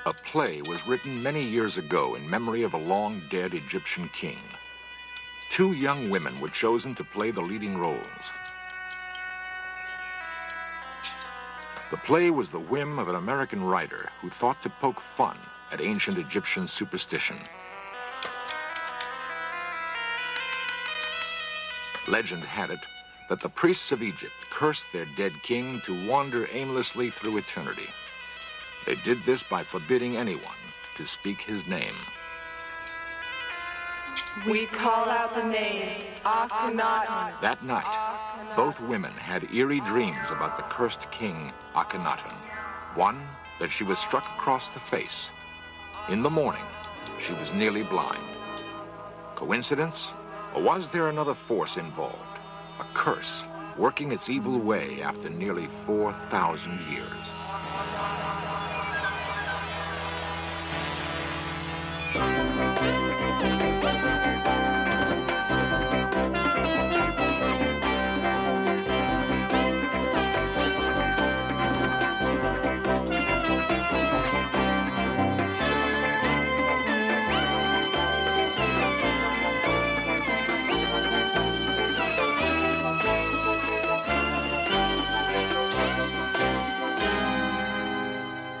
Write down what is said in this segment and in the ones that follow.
A play was written many years ago in memory of a long-dead Egyptian king. Two young women were chosen to play the leading roles. The play was the whim of an American writer who thought to poke fun at ancient Egyptian superstition. Legend had it that the priests of Egypt cursed their dead king to wander aimlessly through eternity. They did this by forbidding anyone to speak his name. We call out the name, Akhenaten. That night, both women had eerie dreams about the cursed king, Akhenaten. One, that she was struck across the face. In the morning, she was nearly blind. Coincidence? Or was there another force involved? A curse working its evil way after nearly 4,000 years.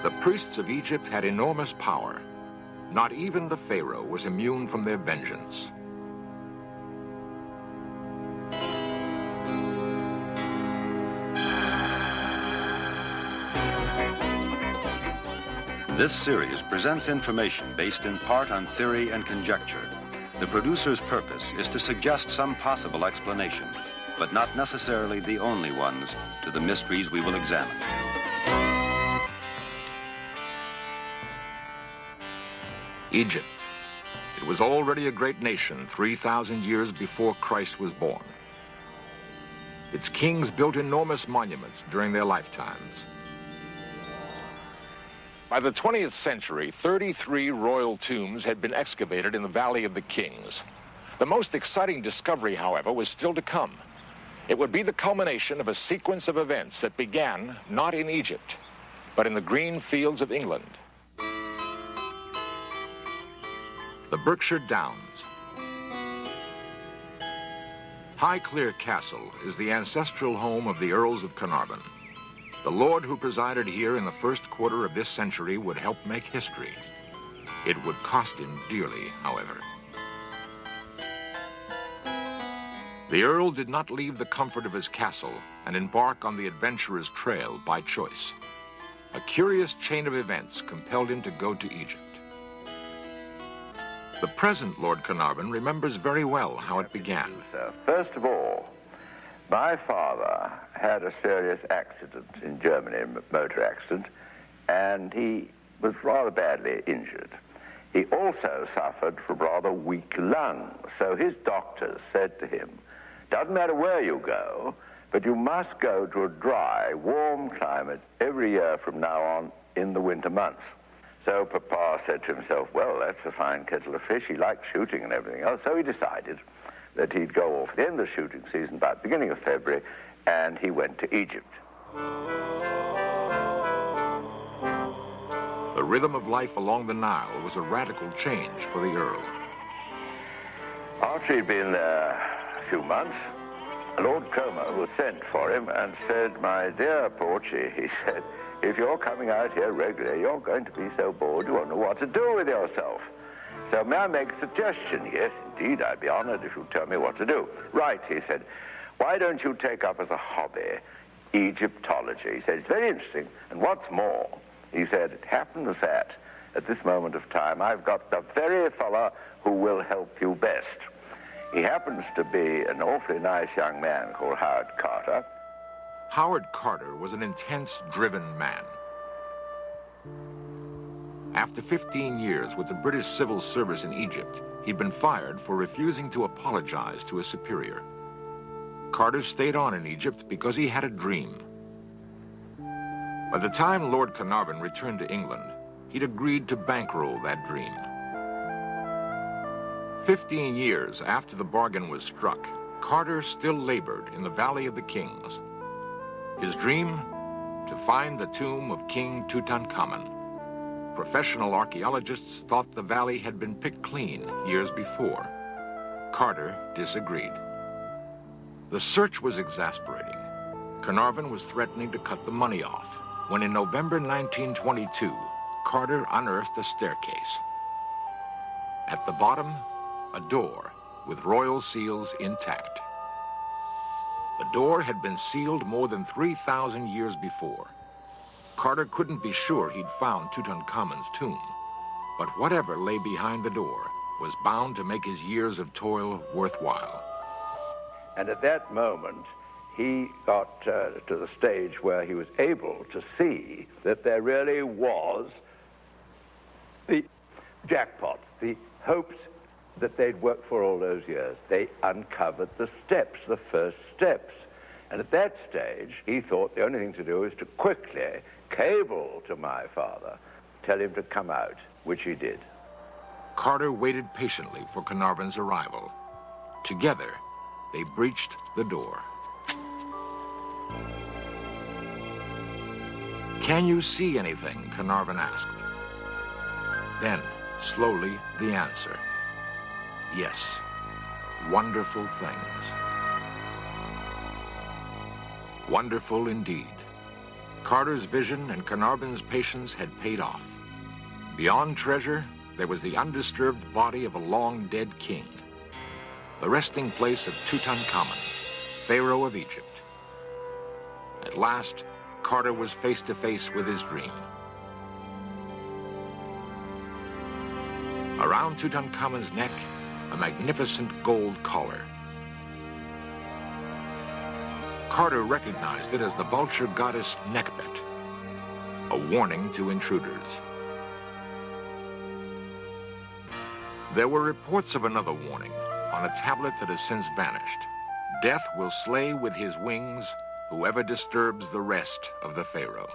The priests of Egypt had enormous power. Not even the Pharaoh was immune from their vengeance. This series presents information based in part on theory and conjecture. The producer's purpose is to suggest some possible explanations, but not necessarily the only ones, to the mysteries we will examine. Egypt. It was already a great nation 3,000 years before Christ was born. Its kings built enormous monuments during their lifetimes. By the 20th century, 33 royal tombs had been excavated in the Valley of the Kings. The most exciting discovery, however, was still to come. It would be the culmination of a sequence of events that began not in Egypt, but in the green fields of England. The Berkshire Downs. Highclere Castle is the ancestral home of the Earls of Carnarvon. The lord who presided here in the first quarter of this century would help make history. It would cost him dearly, however. The Earl did not leave the comfort of his castle and embark on the adventurer's trail by choice. A curious chain of events compelled him to go to Egypt. The present Lord Carnarvon remembers very well how it began. First of all, my father had a serious accident in Germany, a motor accident, and he was rather badly injured. He also suffered from rather weak lungs, so his doctors said to him, doesn't matter where you go, but you must go to a dry, warm climate every year from now on in the winter months. So Papa said to himself, well, that's a fine kettle of fish. He likes shooting and everything else. So he decided that he'd go off at the end of the shooting season, about the beginning of February, and he went to Egypt. The rhythm of life along the Nile was a radical change for the Earl. After he'd been there a few months, Lord Cromer was sent for him and said, my dear Porchy, he said, if you're coming out here regularly, you're going to be so bored you won't know what to do with yourself. So may I make a suggestion? Yes, indeed, I'd be honored if you'd tell me what to do. Right, he said, why don't you take up as a hobby Egyptology? He said, it's very interesting, and what's more, he said, it happens that at this moment of time I've got the very fellow who will help you best. He happens to be an awfully nice young man called Howard Carter. Howard Carter was an intense, driven man. After 15 years with the British Civil Service in Egypt, he'd been fired for refusing to apologize to a superior. Carter stayed on in Egypt because he had a dream. By the time Lord Carnarvon returned to England, he'd agreed to bankroll that dream. 15 years after the bargain was struck, Carter still labored in the Valley of the Kings. His dream? To find the tomb of King Tutankhamun. Professional archaeologists thought the valley had been picked clean years before. Carter disagreed. The search was exasperating. Carnarvon was threatening to cut the money off when in November 1922, Carter unearthed a staircase. At the bottom, a door with royal seals intact. The door had been sealed more than 3,000 years before. Carter couldn't be sure he'd found Tutankhamun's tomb, but whatever lay behind the door was bound to make his years of toil worthwhile. And at that moment, he got to the stage where he was able to see that there really was the jackpot, the hopes that they'd worked for all those years. They uncovered the steps, the first steps. And at that stage, he thought the only thing to do was to quickly cable to my father, tell him to come out, which he did. Carter waited patiently for Carnarvon's arrival. Together, they breached the door. "Can you see anything?" Carnarvon asked. Then, slowly, the answer. Yes, wonderful things. Wonderful indeed. Carter's vision and Carnarvon's patience had paid off. Beyond treasure, there was the undisturbed body of a long-dead king, the resting place of Tutankhamun, Pharaoh of Egypt. At last, Carter was face to face with his dream. Around Tutankhamun's neck, a magnificent gold collar. Carter recognized it as the vulture goddess Nekhbet, a warning to intruders. There were reports of another warning on a tablet that has since vanished. Death will slay with his wings whoever disturbs the rest of the Pharaoh.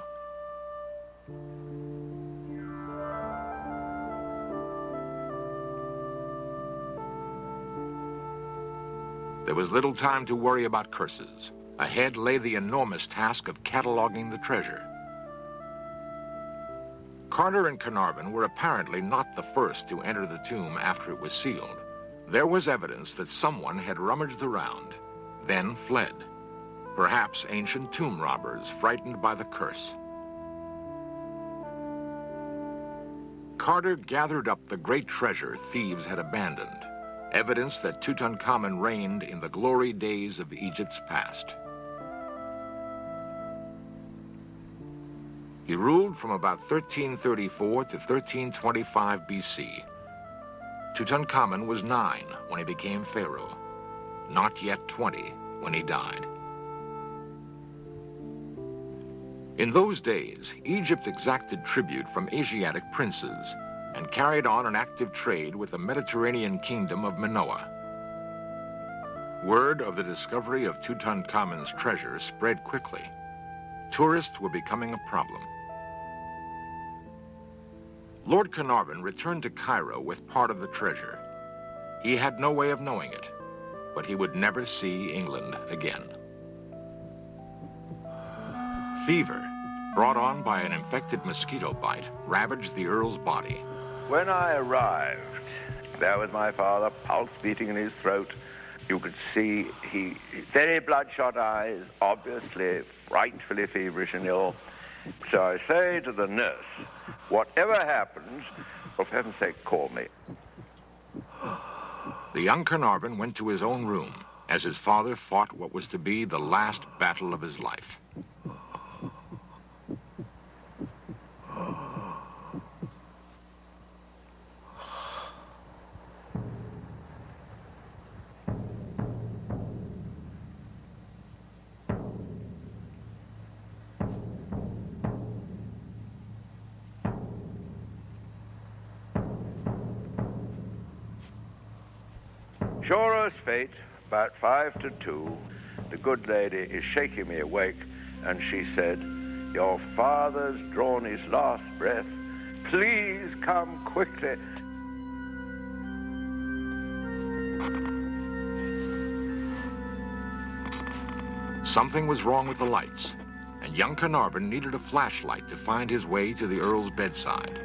There was little time to worry about curses. Ahead lay the enormous task of cataloging the treasure. Carter and Carnarvon were apparently not the first to enter the tomb after it was sealed. There was evidence that someone had rummaged around, then fled. Perhaps ancient tomb robbers frightened by the curse. Carter gathered up the great treasure thieves had abandoned, evidence that Tutankhamun reigned in the glory days of Egypt's past. He ruled from about 1334 to 1325 BC. Tutankhamun was 9 when he became pharaoh, not yet 20 when he died. In those days, Egypt exacted tribute from Asiatic princes and carried on an active trade with the Mediterranean kingdom of Minoa. Word of the discovery of Tutankhamun's treasure spread quickly. Tourists were becoming a problem. Lord Carnarvon returned to Cairo with part of the treasure. He had no way of knowing it, but he would never see England again. Fever, brought on by an infected mosquito bite, ravaged the Earl's body. When I arrived, there was my father, pulse beating in his throat. You could see he very bloodshot eyes, obviously frightfully feverish and ill. So I say to the nurse, whatever happens, for heaven's sake, call me. The young Carnarvon went to his own room as his father fought what was to be the last battle of his life. Sure as fate, about 5 to 2, the good lady is shaking me awake, and she said, "Your father's drawn his last breath. Please come quickly." Something was wrong with the lights, and young Carnarvon needed a flashlight to find his way to the Earl's bedside.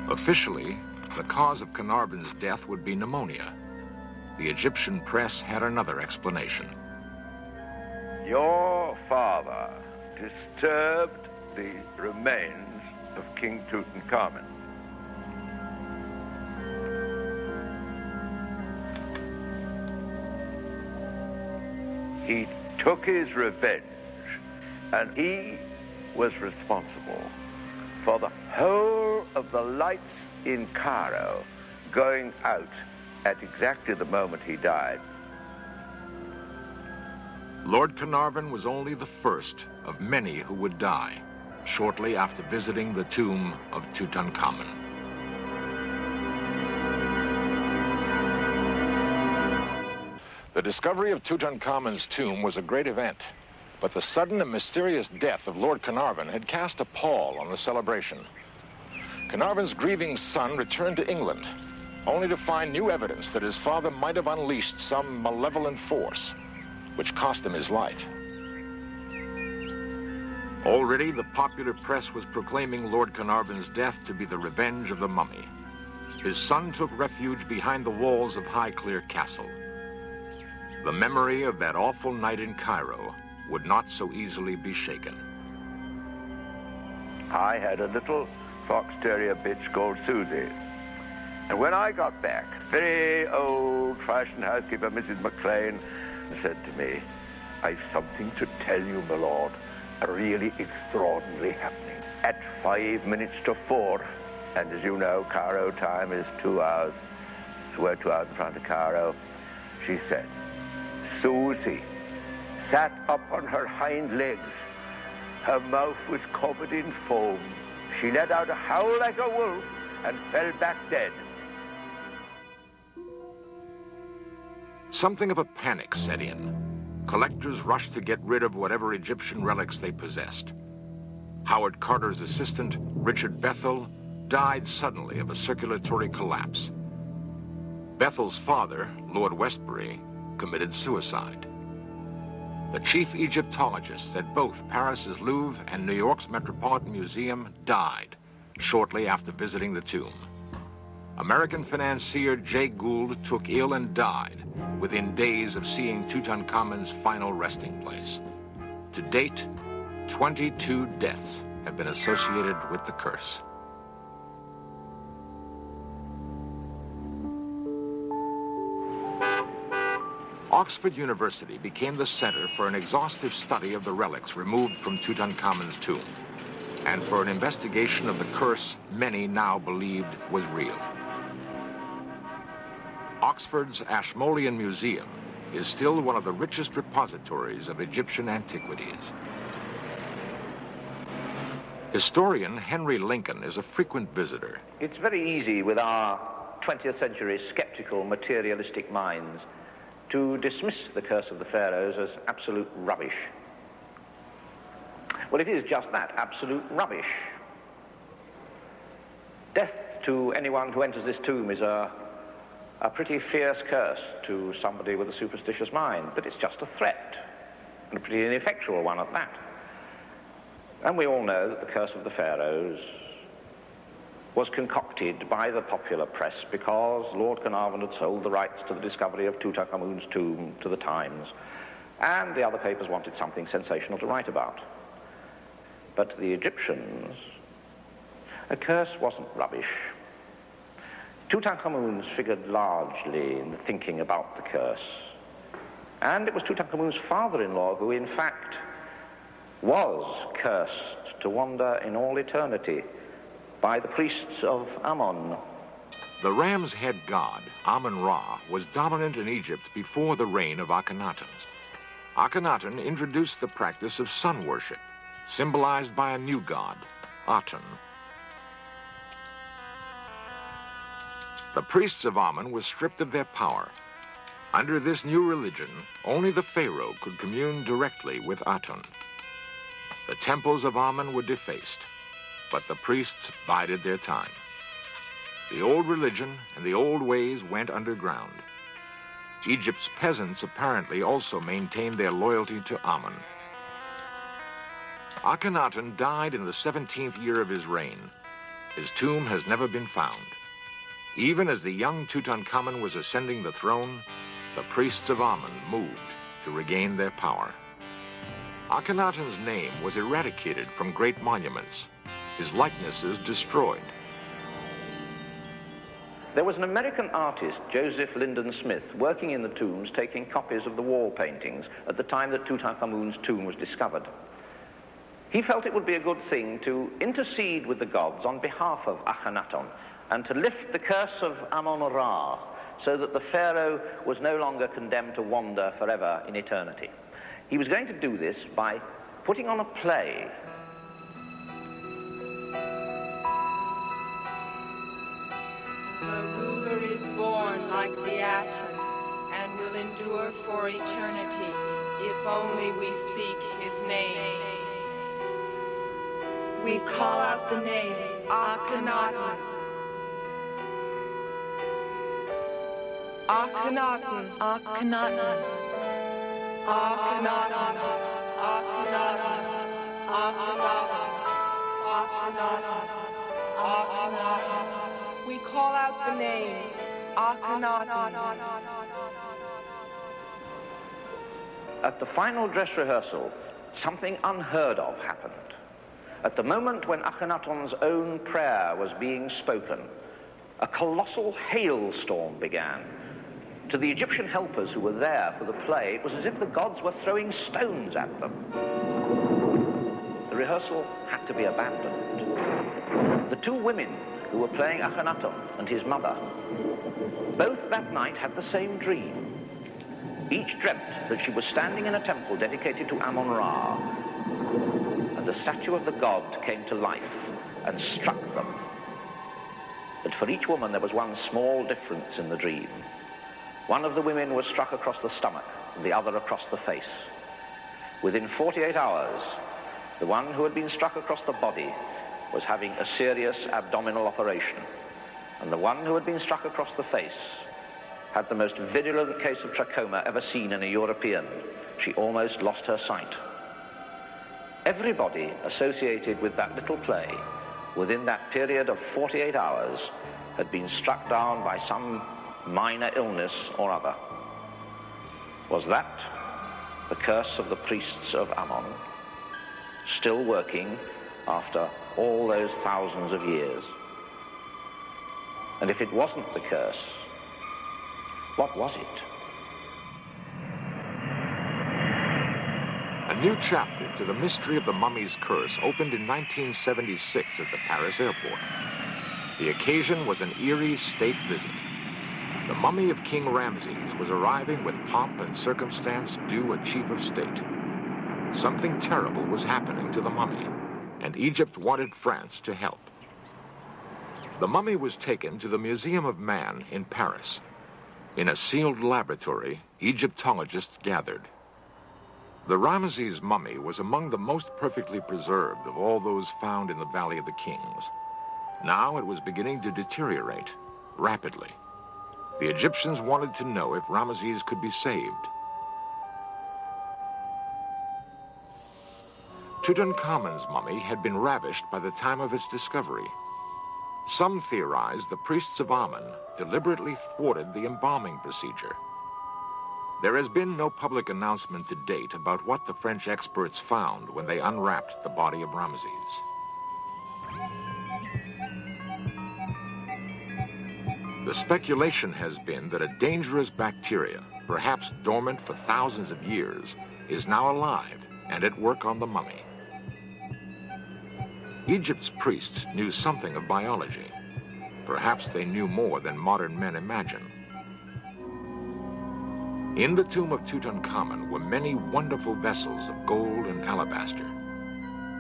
Officially, the cause of Carnarvon's death would be pneumonia. The Egyptian press had another explanation. Your father disturbed the remains of King Tutankhamun. He took his revenge, and he was responsible for the whole of the lights in Cairo going out at exactly the moment he died. Lord Carnarvon was only the first of many who would die shortly after visiting the tomb of Tutankhamun. The discovery of Tutankhamun's tomb was a great event, but the sudden and mysterious death of Lord Carnarvon had cast a pall on the celebration. Carnarvon's grieving son returned to England, only to find new evidence that his father might have unleashed some malevolent force, which cost him his life. Already, the popular press was proclaiming Lord Carnarvon's death to be the revenge of the mummy. His son took refuge behind the walls of Highclere Castle. The memory of that awful night in Cairo would not so easily be shaken. I had a little fox terrier bitch called Susie. And when I got back, very old-fashioned housekeeper, Mrs. McLean, said to me, "I've something to tell you, my lord, a really extraordinary happening." At 5 minutes to 4, and as you know, Cairo time is 2 hours, so we're 2 hours in front of Cairo, she said, Susie sat up on her hind legs. Her mouth was covered in foam. She let out a howl like a wolf and fell back dead. Something of a panic set in. Collectors rushed to get rid of whatever Egyptian relics they possessed. Howard Carter's assistant, Richard Bethel, died suddenly of a circulatory collapse. Bethel's father, Lord Westbury, committed suicide. The chief Egyptologists at both Paris's Louvre and New York's Metropolitan Museum died shortly after visiting the tomb. American financier Jay Gould took ill and died within days of seeing Tutankhamun's final resting place. To date, 22 deaths have been associated with the curse. Oxford University became the center for an exhaustive study of the relics removed from Tutankhamun's tomb, and for an investigation of the curse many now believed was real. Oxford's Ashmolean Museum is still one of the richest repositories of Egyptian antiquities. Historian Henry Lincoln is a frequent visitor. It's very easy with our 20th century skeptical, materialistic minds to dismiss the curse of the pharaohs as absolute rubbish. Well, it is just that, absolute rubbish. Death to anyone who enters this tomb is a pretty fierce curse to somebody with a superstitious mind, but it's just a threat, and a pretty ineffectual one at that. And we all know that the curse of the pharaohs was concocted by the popular press because Lord Carnarvon had sold the rights to the discovery of Tutankhamun's tomb to the Times, and the other papers wanted something sensational to write about. But the Egyptians, a curse wasn't rubbish. Tutankhamun's figured largely in the thinking about the curse. And it was Tutankhamun's father-in-law who, in fact, was cursed to wander in all eternity by the priests of Ammon. The ram's head god, Amun-Ra, was dominant in Egypt before the reign of Akhenaten. Akhenaten introduced the practice of sun worship, symbolized by a new god, Aten. The priests of Amun were stripped of their power. Under this new religion, only the pharaoh could commune directly with Aten. The temples of Amun were defaced, but the priests bided their time. The old religion and the old ways went underground. Egypt's peasants apparently also maintained their loyalty to Amun. Akhenaten died in the 17th year of his reign. his tomb has never been found. Even as the young Tutankhamun was ascending the throne, the priests of Amun moved to regain their power. Akhenaten's name was eradicated from great monuments. His likeness is destroyed. There was an American artist, Joseph Lyndon Smith, working in the tombs, taking copies of the wall paintings at the time that Tutankhamun's tomb was discovered. He felt it would be a good thing to intercede with the gods on behalf of Akhenaten and to lift the curse of Amun-Ra so that the pharaoh was no longer condemned to wander forever in eternity. He was going to do this by putting on a play. The ruler is born like the E.A.T.A and will endure for eternity if only we speak his name. We call out the name Akhenaten. Akhenaten, Akhenaten, Akhenaten, Akhenaten, Akhenaten, Akhenaten, Akhenaten. We call out the name Akhenaten. At the final dress rehearsal, something unheard of happened. At the moment when Akhenaten's own prayer was being spoken, a colossal hailstorm began. To the Egyptian helpers who were there for the play, it was as if the gods were throwing stones at them. The rehearsal had to be abandoned. The two women who were playing Akhenaten and his mother, both that night had the same dream. Each dreamt that she was standing in a temple dedicated to Amun-Ra, and the statue of the god came to life and struck them. But for each woman there was one small difference in the dream. One of the women was struck across the stomach, and the other across the face. Within 48 hours, the one who had been struck across the body was having a serious abdominal operation, and the one who had been struck across the face had the most virulent case of trachoma ever seen in a European. She almost lost her sight. Everybody associated with that little play, within that period of 48 hours, had been struck down by some minor illness or other. Was that the curse of the priests of Amun, still working after all those thousands of years? And if it wasn't the curse, what was it? A new chapter to the mystery of the mummy's curse opened in 1976 at the Paris airport. The occasion was an eerie state visit. The mummy of King Ramses was arriving with pomp and circumstance due a chief of state. Something terrible was happening to the mummy, and Egypt wanted France to help. The mummy was taken to the Museum of Man in Paris. In a sealed laboratory, Egyptologists gathered. The Ramses mummy was among the most perfectly preserved of all those found in the Valley of the Kings. Now it was beginning to deteriorate rapidly. The Egyptians wanted to know if Ramses could be saved. Tutankhamun's mummy had been ravished by the time of its discovery. Some theorized the priests of Amun deliberately thwarted the embalming procedure. There has been no public announcement to date about what the French experts found when they unwrapped the body of Ramses. The speculation has been that a dangerous bacteria, perhaps dormant for thousands of years, is now alive and at work on the mummy. Egypt's priests knew something of biology. Perhaps they knew more than modern men imagine. In the tomb of Tutankhamun were many wonderful vessels of gold and alabaster.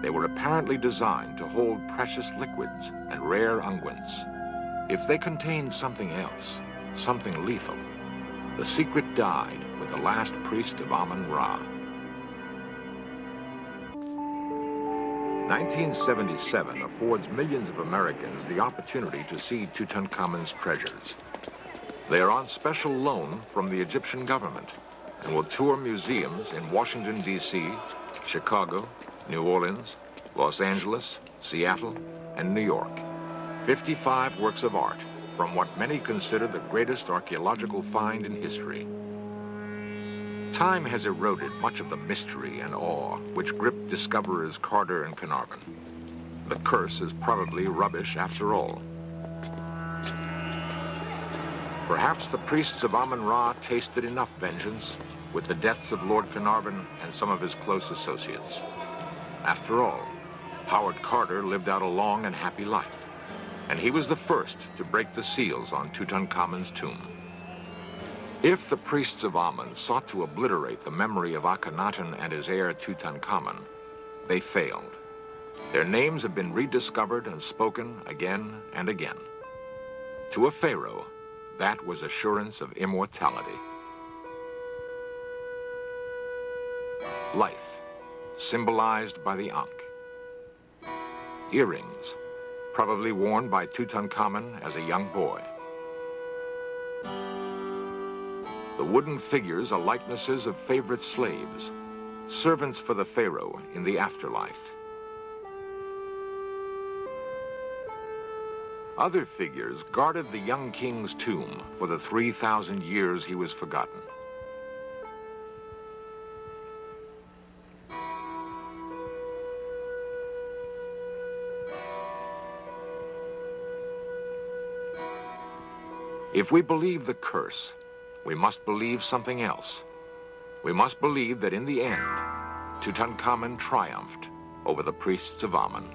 They were apparently designed to hold precious liquids and rare unguents. If they contained something else, something lethal, the secret died with the last priest of Amun-Ra. 1977 affords millions of Americans the opportunity to see Tutankhamun's treasures. They are on special loan from the Egyptian government and will tour museums in Washington, D.C., Chicago, New Orleans, Los Angeles, Seattle, and New York. 55 works of art from what many consider the greatest archaeological find in history. Time has eroded much of the mystery and awe which gripped discoverers Carter and Carnarvon. The curse is probably rubbish after all. Perhaps the priests of Amun-Ra tasted enough vengeance with the deaths of Lord Carnarvon and some of his close associates. After all, Howard Carter lived out a long and happy life, and he was the first to break the seals on Tutankhamun's tomb. If the priests of Amun sought to obliterate the memory of Akhenaten and his heir Tutankhamun, they failed. Their names have been rediscovered and spoken again and again. To a pharaoh, that was assurance of immortality. Life, symbolized by the Ankh. Earrings, probably worn by Tutankhamun as a young boy. The wooden figures are likenesses of favorite slaves, servants for the pharaoh in the afterlife. Other figures guarded the young king's tomb for the 3,000 years he was forgotten. If we believe the curse, we must believe something else. We must believe that in the end, Tutankhamun triumphed over the priests of Amun.